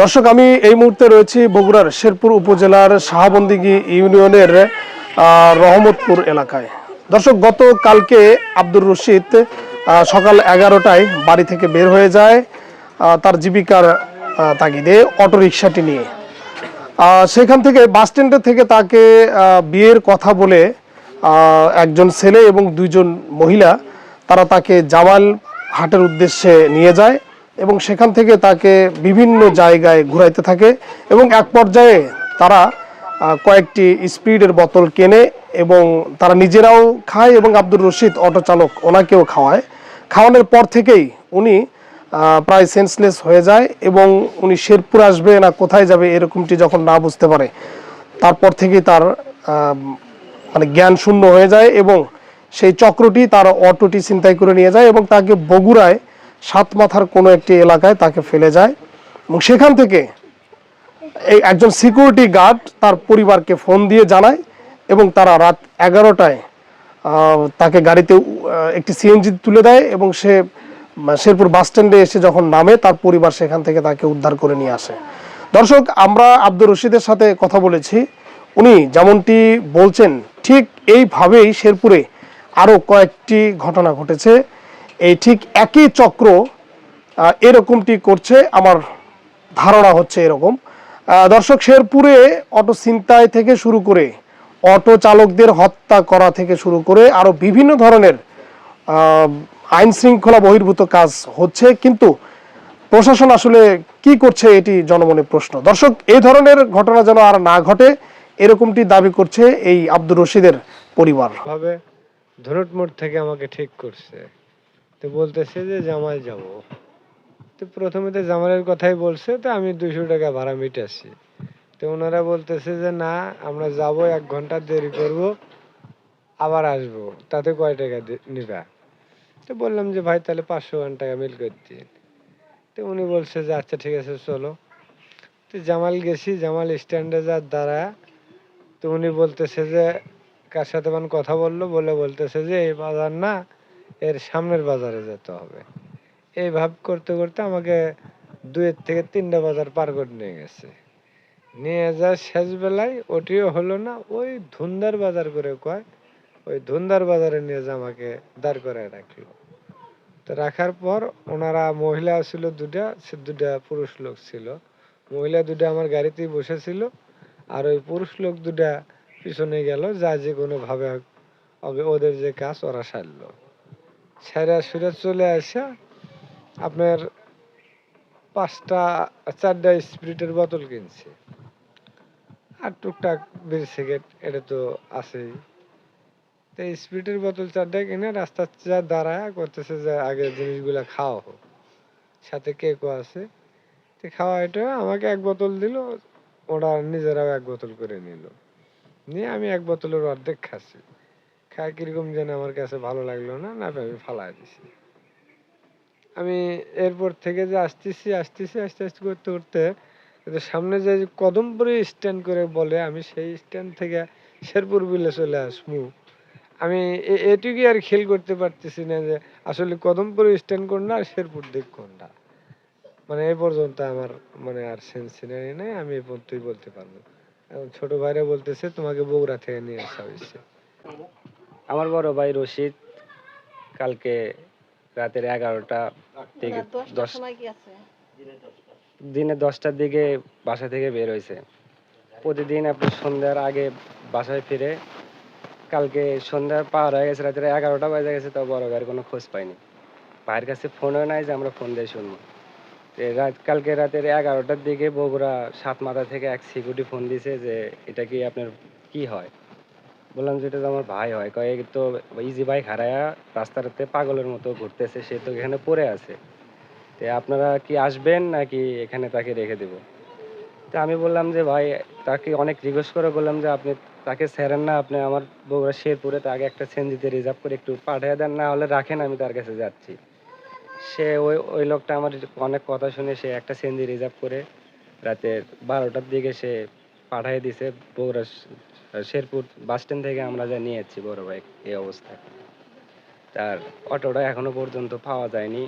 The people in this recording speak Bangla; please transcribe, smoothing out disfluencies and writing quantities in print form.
দর্শক, আমি এই মুহূর্তে রয়েছি বগুড়ার শেরপুর উপজেলার শাহবন্দিগি ইউনিয়নের রহমতপুর এলাকায়। দর্শক, গত কালকে আব্দুর রশিদ সকাল 11টায় বাড়ি থেকে বের হয়ে যায় তার জীবিকার তাগিদে অটোরিকশাটি নিয়ে। সেখান থেকে বাস স্ট্যান্ডে থেকে তাকে বিয়ের কথা বলে একজন ছেলে এবং দুইজন মহিলা তারা তাকে জামাল হাটের উদ্দেশ্যে নিয়ে যায় এবং সেখান থেকে তাকে বিভিন্ন জায়গায় ঘুরাইতে থাকে এবং এক পর্যায়ে তারা কয়েকটি স্পিরিটের বোতল কেনে এবং তারা নিজেরাও খায় এবং আব্দুর রশিদ অটো চালক ওনাকেও খাওয়ায়। খাওয়ানোর পর থেকেই উনি প্রায় সেন্সলেস হয়ে যায় এবং উনি শেরপুর আসবে না কোথায় যাবে এরকমটি যখন না বুঝতে পারে, তারপর থেকেই তার মানে জ্ঞান শূন্য হয়ে যায় এবং সেই চক্রটি তার অটোটি ছিনতাই করে নিয়ে যায় এবং তাকে বগুড়ায় সাতমাথার কোনো একটি এলাকায় তাকে ফেলে যায় এবং সেখান থেকে এই একজন সিকিউরিটি গার্ড তার পরিবারকে ফোন দিয়ে জানায় এবং তারা রাত 11টায় তাকে গাড়িতে একটি সিএনজি তুলে দেয় এবং সে শেরপুর বাস স্ট্যান্ডে এসে যখন নামে তার পরিবার সেখান থেকে তাকে উদ্ধার করে নিয়ে আসে। দর্শক, আমরা আব্দুর রশিদের সাথে কথা বলেছি। উনি যেমনটি বলছেন ঠিক এইভাবেই শেরপুরে আরও কয়েকটি ঘটনা ঘটেছে। এই ঠিক একই চক্র এরকমটি করছে, আমার ধারণা হচ্ছে এরকম। দর্শক, শেরপুরে অটো ছিনতাই থেকে শুরু করে অটো চালকদের হত্যা করা থেকে শুরু করে আরও বিভিন্ন ধরনের আইন শৃঙ্খলা বহির্ভূত কাজ হচ্ছে, কিন্তু প্রশাসন আসলে কি করছে এটি জনমনে প্রশ্ন। দর্শক, এই ধরনের ঘটনা যেন আর না ঘটে এরকমটি দাবি করছে এই আব্দুর রশিদের পরিবার। ভাবে ধনুট মোড় থেকে আমাকে ঠিক করছে, তো বলতেছে যে জামাল যাব। তো প্রথমে তো জামালের কথাই বলছে, তো আমি 200 টাকা ভাড়া মিটাচ্ছি। তো ওনারা বলতেছে যে না, আমরা যাব, 1 ঘন্টা দেরি করব, আবার আসবো, তাতে কয় টাকা নিবা? তো বললাম যে ভাই তাহলে 500 টাকা মিল করে দিন। তো উনি বলছে যে আচ্ছা ঠিক আছে চলো। তো জামাল গেছি, জামাল স্ট্যান্ডে যা দাঁড়া। তো উনি বলতেছে যে কার সাথে মানে কথা বললো, বলতেছে যে এই বাজার না, এর সামনের বাজারে যেতে হবে। এই ভাব করতে করতে আমাকে 2 থেকে 3টা বাজার পার করে নিয়ে গেছে। নিয়ে যা শেষ বেলায় ওটিও হলো না, ওই ধুন্দার বাজার করে কয়, ওই ধুন্দার বাজারে নিয়ে যা আমাকে দাঁড় করে রাখলো। তো রাখার পর ওনারা মহিলা ছিল 2টা, সে 2টা পুরুষ লোক ছিল। মহিলা 2টা আমার গাড়িতেই বসেছিল, আর ওই পুরুষ লোক 2টা পিছনে গেল, যা যে কোনো ভাবে ওদের যে কাজ ওরা সারলো। সেরা সুরে চলে আসা আপনার 4টা স্পিরিটের বোতল কিনছে, আর টুকটাক বিড়ি সিগারেট, এটা তো আছেই। তো স্পিরিটের বোতল 4টা কিনে রাস্তার যা দাঁড়ায় করতেছে যে আগে জিনিসগুলা খাওয়া হোক, সাথে কেকও আছে। তো খাওয়া, এটা আমাকে 1 বোতল দিল, ওরা নিজেরাও 1 বোতল করে নিল। নিয়ে আমি 1 বোতলের অর্ধেক খাচ্ছি। খায় কিরকম যেন আমার কাছে ভালো লাগলো না, না আমি ফালাই দিছি। আমি এরপর থেকে যে আসতেছি আসতেছি আস্তে আস্তে করতে করতে সামনে যে কদমপুরে স্ট্যান্ড করে বলে, আমি সেই স্ট্যান্ড থেকে শেরপুর বিলে চলে আসবো। আমি এটুকুই আর খেল করতে পারতেছি না যে আসলে কদমপুরে স্ট্যান্ড কোনটা আর শেরপুর দিক কোনটা। মানে এই পর্যন্ত আমার মানে আর সেন্স সিনারি নেই, আমি এই পর্যন্তই বলতে পারবো। এখন ছোট ভাইরা বলতেছে তোমাকে বগুড়া থেকে নিয়ে আসা হয়েছে। আমার বড় ভাই রশিদ কালকে রাতের 11টা থেকে 10 দিনে 10টার দিকে বাসা থেকে বের হয়েছে। প্রতিদিন আপনি সন্ধ্যার আগে বাসায় ফিরে, কালকে সন্ধ্যা পার হয়ে গেছে, রাতের 11টা বাজে গেছে, তাও বড় ভাইয়ের কোনো খোঁজ পাইনি। ভাইয়ের কাছে ফোনও নাই যে আমরা ফোন দিয়ে শুনবো। কালকে রাতের 11টার দিকে বগুড়া সাতমাথা থেকে এক সিকিউরিটি ফোন দিছে যে এটা কি আপনার কি হয়? বললাম যে এটা তো আমার ভাই হয়। কয় তো ইজি বাইক হারায়া রাস্তাতে পাগলের মতো ঘুরতেছে, সে তো এখানে পড়ে আছে, তো আপনারা কি আসবেন নাকি এখানে তাকে রেখে দেব? তো আমি বললাম যে ভাই, তাকে অনেক রিকোয়েস্ট করে বললাম যে আপনি তাকে ছেড়েন না, আপনি আমার বগুড়া শেরপুরে তাকে একটা সেনজিতে রিজার্ভ করে একটু পাঠিয়ে দেন, না হলে রাখেন, আমি তার কাছে যাচ্ছি। সে ওই ওই লোকটা আমার অনেক কথা শুনে সে একটা সেনজি রিজার্ভ করে রাতের 12টার দিকে সে পাঠিয়ে দিছে বগুড়া শেরপুর বাস স্ট্যান্ড থেকে আমরা যা নিয়ে যাচ্ছি বড় ভাই এই অবস্থায়। তার অটোটা এখনো পর্যন্ত পাওয়া যায়নি।